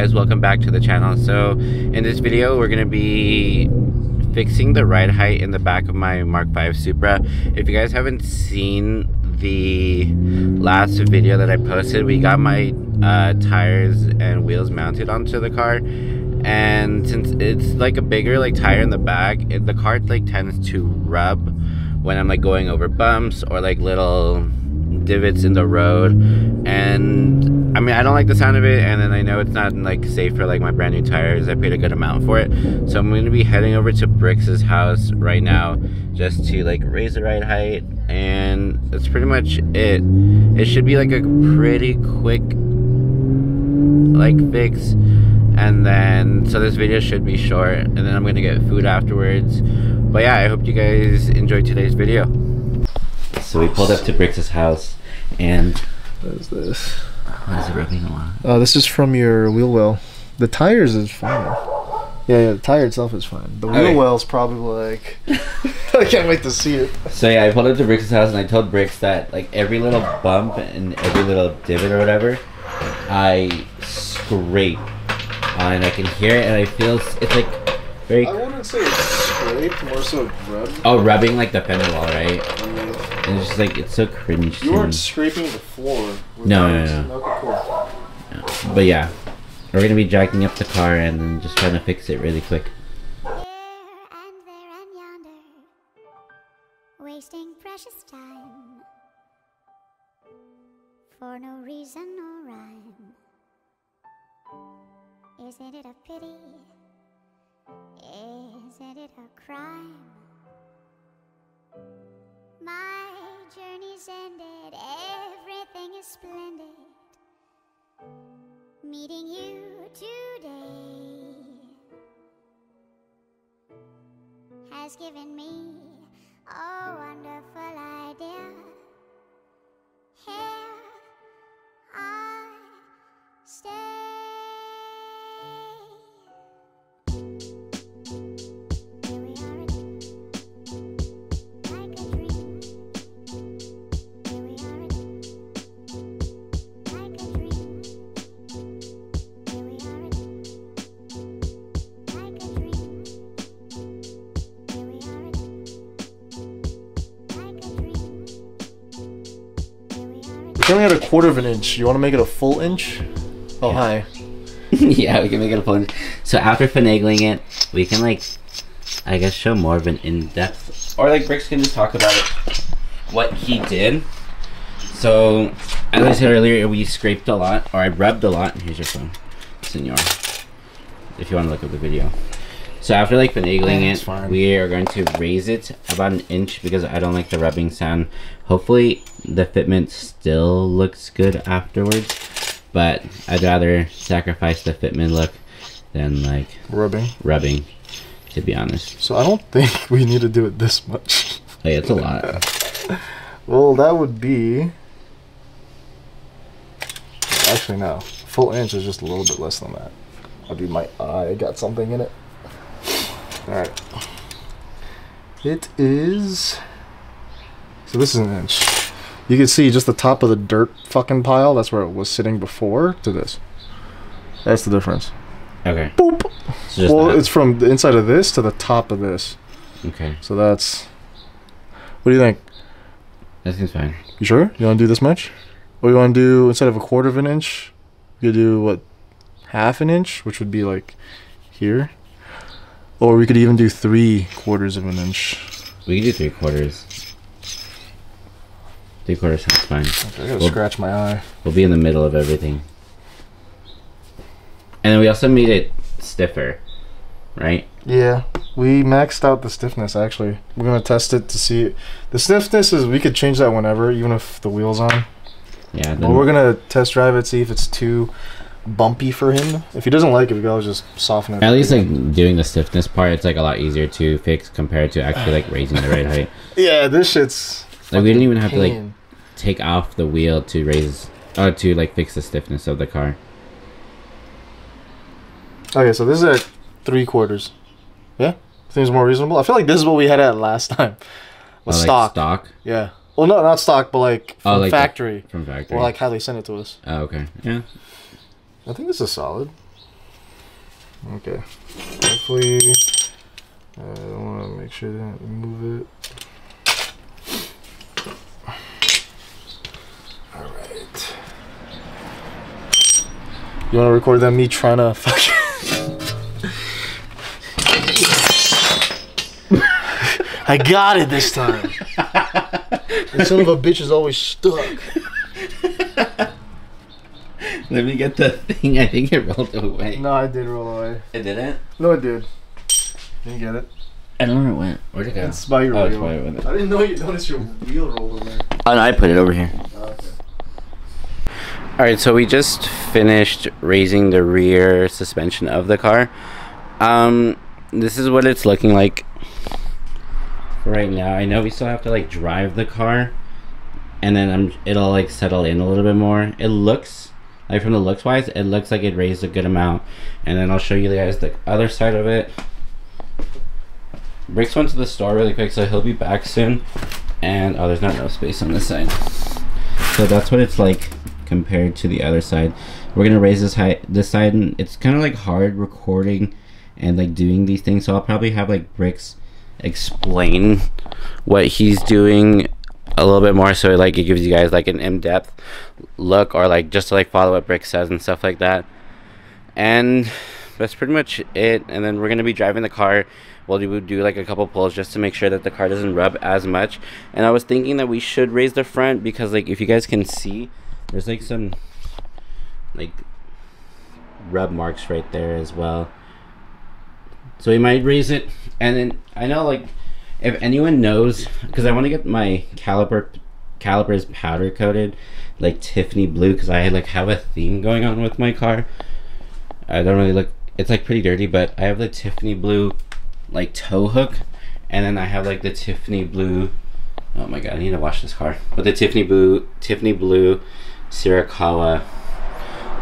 guys, welcome back to the channel. So in this video we're gonna be fixing the ride height in the back of my Mark V Supra. If you guys haven't seen the last video that I posted, we got my tires and wheels mounted onto the car, and since it's like a bigger like tire in the back, the car like tends to rub when I'm like going over bumps or like little divots in the road. And I mean, I don't like the sound of it, and then I know it's not like safe for like my brand new tires. I paid a good amount for it, so I'm going to be heading over to Brix's house right now just to like raise the ride height, and that's pretty much it. It should be like a pretty quick like fix, and then so this video should be short, and then I'm going to get food afterwards. But yeah, I hope you guys enjoyed today's video. So we pulled up to Brix's house, and what is this? Why is it rubbing a lot? Oh, this is from your wheel well. The tires is fine. Yeah, the tire itself is fine. The wheel well's probably like I can't wait to see it. So yeah, I pulled up to Brix's house, and I told Brix that like every little bump and every little divot or whatever, I scrape on, and I can hear it, and I feel it's like very. I wouldn't say it's scraped, more so rubbed. Oh, rubbing like the fender wall, right? And it's just like, it's so cringe. You weren't scraping the floor. No. Okay, cool. No. But yeah, we're gonna be jacking up the car and then just trying to fix it really quick. Here and there and yonder, wasting precious time for no reason or rhyme. Isn't it a pity? Isn't it a crime? My journey's ended, everything is splendid. Meeting you today has given me a wonderful idea. Here I stay. It's only at a quarter of an inch. You want to make it a full inch? Oh, yeah. Hi. Yeah, we can make it a full inch. So after finagling it, we can like, I guess, show more of an in-depth, or like Brix can just talk about it, what he did. So as I said earlier, we scraped a lot, or I rubbed a lot. Here's your phone, senor, if you want to look at the video. So after like finagling it, we are going to raise it about an inch because I don't like the rubbing sound. Hopefully the fitment still looks good afterwards, but I'd rather sacrifice the fitment look than like rubbing, to be honest. So I don't think we need to do it this much. Oh yeah, it's a lot. Well, that would be, actually no, full inch is just a little bit less than that. That'd be my eye got something in it. Alright. It is, so this is an inch. You can see just the top of the dirt fucking pile, that's where it was sitting before, to this. That's the difference. Okay. Boop! So well, it's from the inside of this to the top of this. Okay. So that's, what do you think? That seems fine. You sure? You want to do this much? Or you want to do, instead of a quarter of an inch, you do what, half an inch, which would be like here? Or we could even do 3/4 of an inch. We can do 3/4. 3/4 sounds fine. Okay, I gotta scratch my eye. We'll be in the middle of everything. And then we also made it stiffer, right? Yeah, we maxed out the stiffness actually. We're gonna test it to see. The stiffness is, we could change that whenever, even if the wheel's on. Yeah. But we're gonna test drive it, see if it's too bumpy for him. If he doesn't like it, we can always just soften it. At least like doing the stiffness part, it's like a lot easier to fix compared to actually like raising the ride height. Yeah, this shit's like we didn't even have to like take off the wheel to raise or to like fix the stiffness of the car. Okay, so this is at 3/4. Yeah, seems more reasonable. I feel like this is what we had at last time. With stock. Like stock. Yeah. Well, no, not stock, but like from factory. From factory. Or like how they sent it to us. Oh, okay. Yeah. I think this is solid. Okay. Hopefully, I want to make sure that we move it. All right. You want to record that me trying to fucking. I got it this time. The son of a bitch is always stuck. Let me get the thing. I think it rolled away. No, I did roll away. It didn't? No, it did. Didn't get it. I don't know where it went. Where'd it go? It's by your Oh, it's wheel. by with it. I didn't know you noticed your wheel rolled over there. Oh, no, I put it over here. Oh, okay. Alright, so we just finished raising the rear suspension of the car. This is what it's looking like right now. I know we still have to like drive the car, and then it'll like settle in a little bit more. It looks like, from the looks wise, it looks like it raised a good amount. And then I'll show you guys the other side of it. Bricks went to the store really quick, so he'll be back soon. And oh, there's not enough space on this side. So that's what it's like compared to the other side. We're gonna raise this side, and it's kind of like hard recording and like doing these things, so I'll probably have like Bricks explain what he's doing a little bit more, so like it gives you guys like an in-depth look, or like just to like follow what Brick says and stuff like that. And that's pretty much it. And then we're gonna be driving the car. We'll do like a couple pulls just to make sure that the car doesn't rub as much. And I was thinking that we should raise the front, because like if you guys can see, there's like some like rub marks right there as well. So we might raise it. And then I know, like, if anyone knows, because I want to get my calipers powder coated like Tiffany blue, because I like have a theme going on with my car. I don't really look, it's like pretty dirty, but I have the Tiffany blue like tow hook, and then I have like the Tiffany blue, oh my god, I need to wash this car, but the Tiffany blue Sirikawa.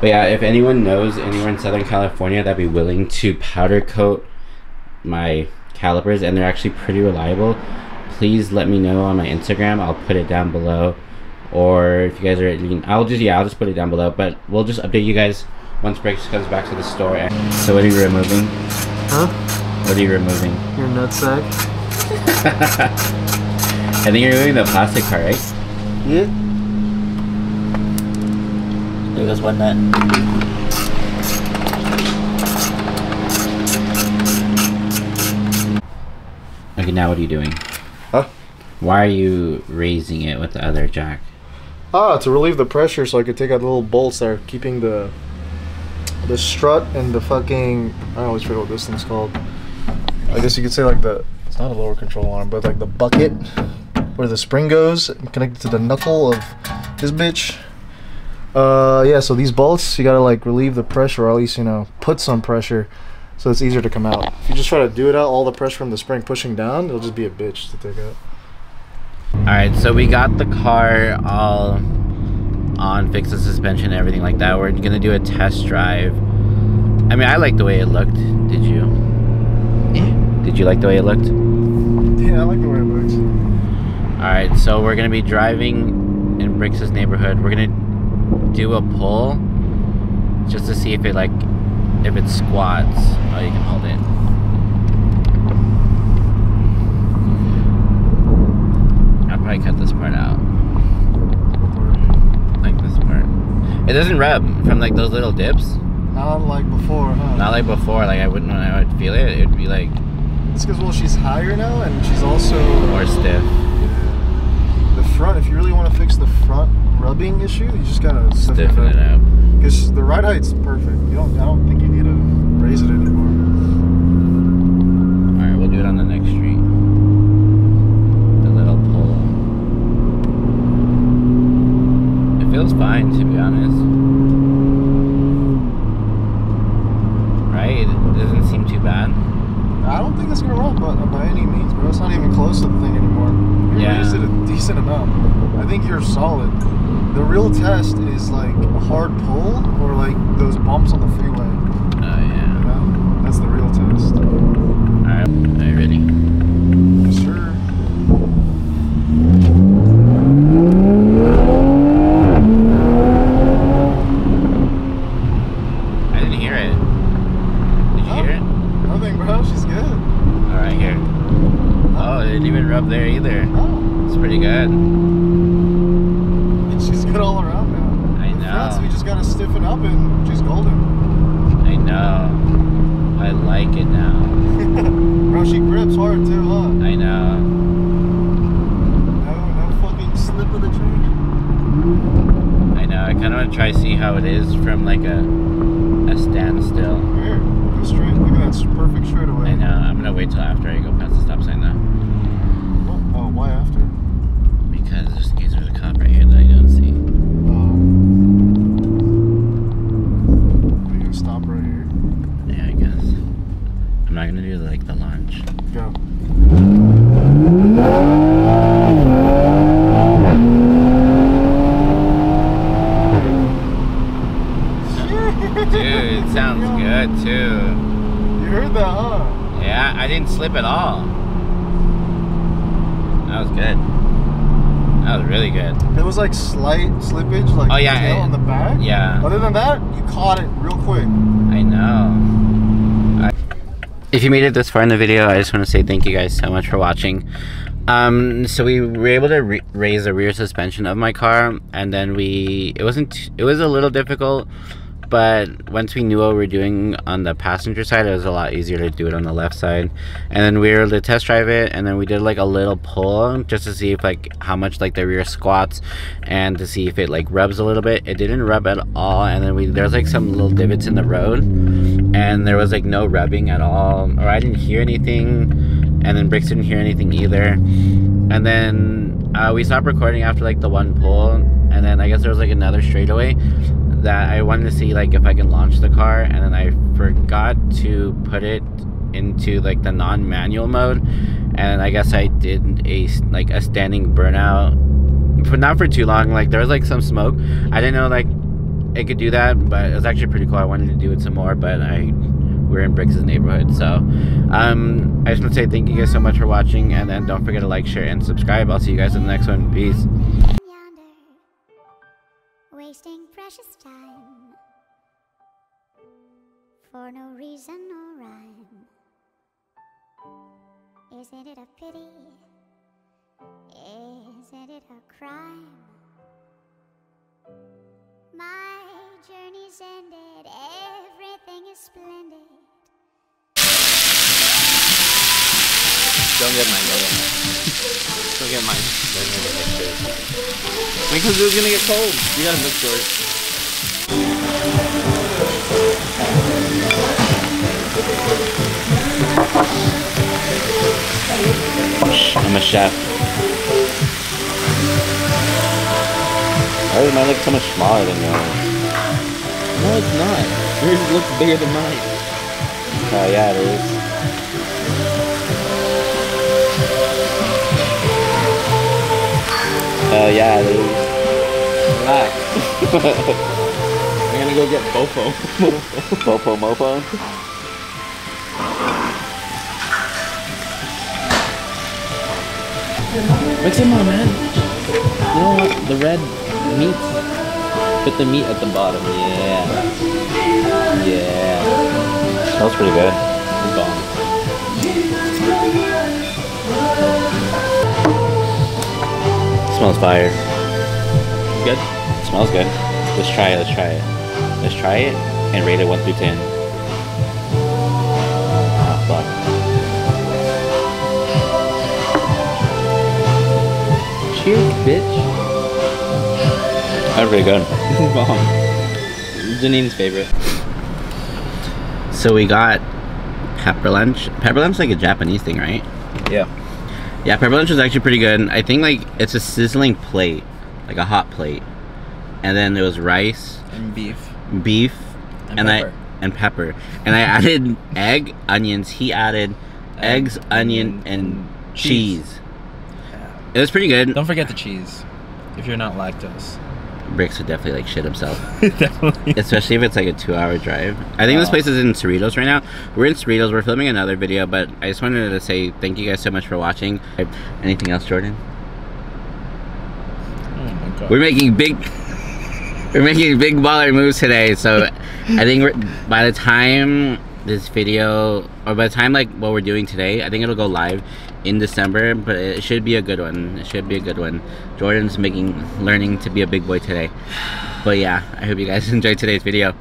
But yeah, if anyone knows anywhere in Southern California that'd be willing to powder coat my calipers, and they're actually pretty reliable, please let me know on my Instagram. I'll put it down below, or if you guys are, I'll just put it down below. But we'll just update you guys once Bricks comes back to the store. So what are you removing? Huh? What are you removing? Your nutsack. I think you're removing the plastic part, right? Yeah. There goes one nut. Okay, now what are you doing? Huh? Why are you raising it with the other jack? Ah, to relieve the pressure, so I could take out the little bolts that are keeping the strut and the fucking, I always forget what this thing's called. I guess you could say like it's not a lower control arm, but like the bucket where the spring goes connected to the knuckle of this bitch. Yeah, so these bolts, you gotta like relieve the pressure, or at least, you know, put some pressure so it's easier to come out. If you just try to do it out, all the pressure from the spring pushing down, it'll just be a bitch to take out. Alright, so we got the car all on, fix the suspension and everything like that. We're gonna do a test drive. I mean, I like the way it looked. Did you? Yeah. Did you like the way it looked? Yeah, I like the way it looks. Alright, so we're gonna be driving in Bricks' neighborhood. We're gonna do a pull just to see if it if it squats. Oh, you can hold it. I'll probably cut this part out. Like this part. It doesn't rub from like those little dips. Not like before, huh? Not like before. Like when I would feel it, it'd be like. It's because, well, she's higher now, and she's also more stiff. The front, if you really want to fix the front rubbing issue, you just gotta stiffen it up. Because the ride height's perfect. I don't think you need to raise it anymore. Alright, we'll do it on the next street. The little pull. It feels fine, to be honest. Right? It doesn't seem too bad. I don't think it's gonna run by any means, bro. It's not even close to the thing anymore. You raised it a decent amount. I think you're solid. The real test is like a hard pull, or like those bumps on the freeway. Oh yeah. You know? That's the real test. Alright, are you ready? Yes, sir. I didn't hear it. Did you pretty good. And she's good all around now. I know. Fronts, we just gotta stiffen up and she's golden. I know. I like it now. Bro, she grips hard too, huh? I know. No fucking slip of the train. I know. I kind of want to try see how it is from like a standstill. Here, go straight. Look at that perfect straightaway. I know. I'm gonna wait till after I go past the stop sign though. Oh, why after? Because just in case there's a cop right here that I don't see. Are you gonna stop right here? Yeah, I guess. I'm not gonna do like the launch. Go. Dude, it sounds good too. You heard that, huh? Yeah, I didn't slip at all. That was good. That was really good. There was like slight slippage, like Oh, yeah, tail on the back. Yeah. Other than that, you caught it real quick. I know. If you made it this far in the video, I just want to say thank you guys so much for watching. So we were able to raise the rear suspension of my car, and then it was a little difficult, but once we knew what we were doing on the passenger side, it was a lot easier to do it on the left side. And then we were able to test drive it, and then we did like a little pull just to see if like how much like the rear squats, and to see if it like rubs a little bit. It didn't rub at all, and then there's like some little divots in the road, and there was like no rubbing at all, or I didn't hear anything, and then Bricks didn't hear anything either. And then we stopped recording after like the one pull, and then I guess there was like another straightaway that I wanted to see like if I can launch the car, and then I forgot to put it into like the non-manual mode, and I guess I did a standing burnout, but not for too long. Like there was like some smoke. I didn't know like it could do that, but it was actually pretty cool. I wanted to do it some more, but we're in Bricks' neighborhood, so I just want to say thank you guys so much for watching, and then don't forget to like, share, and subscribe. I'll see you guys in the next one. Peace. Yonder, wasting precious time for no reason or rhyme. Isn't it a pity? Isn't it a crime? My journey's ended, everything is splendid. Don't get mine, don't get mine. Because it was gonna get cold. You gotta mix yours. I'm a chef. Oh, mine looks so much smaller than yours. No, it's not. Yours looks bigger than mine. Oh, yeah, it is. Oh, yeah, it is. Relax. I'm gonna go get Bofo. Bofo Mofo? Mix it more, man. You know what? The red meat. Put the meat at the bottom. Yeah. Yeah. Smells pretty good. Bomb. Smells fire. Good? It smells good. Let's try it. Let's try it. Let's try it and rate it 1 through 10. Oh, fuck. Cheers, bitch. That's pretty good. Bomb. Janine's favorite. So we got pepper lunch. Pepper lunch is like a Japanese thing, right? Yeah. Yeah, pepper lunch was actually pretty good. I think like it's a sizzling plate, like a hot plate, and then there was rice and beef, and pepper, and I added egg, onions. He added eggs, onion, and cheese. Yeah. It was pretty good. Don't forget the cheese if you're not lactose. Bricks would definitely like shit himself. Definitely. Especially if it's like a 2-hour drive. I think this place is in Cerritos right now. We're in Cerritos. We're filming another video, but I just wanted to say thank you guys so much for watching. Anything else, Jordan? Oh my god. We're making big baller moves today. So I think by the time this video, or by the time like what we're doing today, I think it'll go live in December, but it should be a good one. It should be a good one. Jordan's learning to be a big boy today. But yeah, I hope you guys enjoyed today's video.